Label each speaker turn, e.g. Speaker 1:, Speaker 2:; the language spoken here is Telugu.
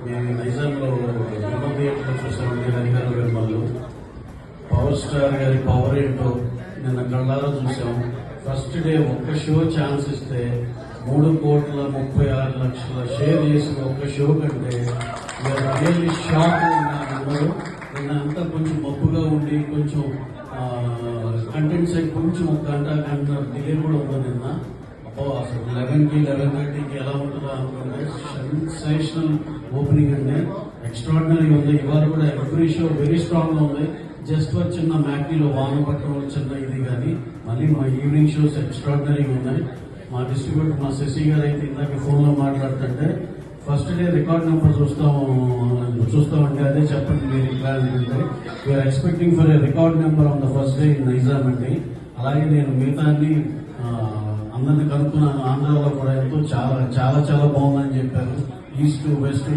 Speaker 1: మేము నైజాంలో యువ థియేటర్లో చూసామండి. రవిగారు విమల్లు పవర్ స్టార్ గారి పవర్ ఏంటో నిన్న కళ్ళారా చూసాం. ఫస్ట్ డే ఒక్క షో ఛాన్స్ ఇస్తే 3,36,00,000 షేర్ చేసిన ఒక్క షో కంటే రియల్లీ షాక్ ఉన్నారు. నిన్న అంతా కొంచెం మబ్బుగా ఉండి కొంచెం కంటెంట్స్ కొంచెం ఒక గంట డిలే కూడా ఉంది నిన్న. అసలు 11కి 11:30కి ఎలా ఉంటుందో అనుకుంటే సెన్సేషనల్ ఓపెనింగ్ అండి. ఎక్స్ట్రాడినరీ ఉంది. ఇవాళ కూడా ఎవ్రీ షో వెరీ స్ట్రాంగ్ గా ఉంది. జస్ట్ చిన్న మ్యాట్నీలో వాన పట్టడం చిన్న ఇది కానీ మళ్ళీ మా ఈవినింగ్ షోస్ ఎక్స్ట్రాడినరీగా ఉన్నాయి. మా డిస్ట్రిబ్యూటర్ మా శశి గారు అయితే ఇందాక ఫోన్లో మాట్లాడుతుంటే ఫస్ట్ డే రికార్డ్ నెంబర్ చూస్తామంటే అదే చెప్పండి మీరు ఇంకా అంటే we are expecting for a record number on the first day in Nizam అండి. అలాగే నేను మిగతాన్ని అందరిని కనుక్కున్నాను. ఆంధ్రాలో కూడా ఎంతో చాలా చాలా చాలా బాగుందని చెప్పారు. East west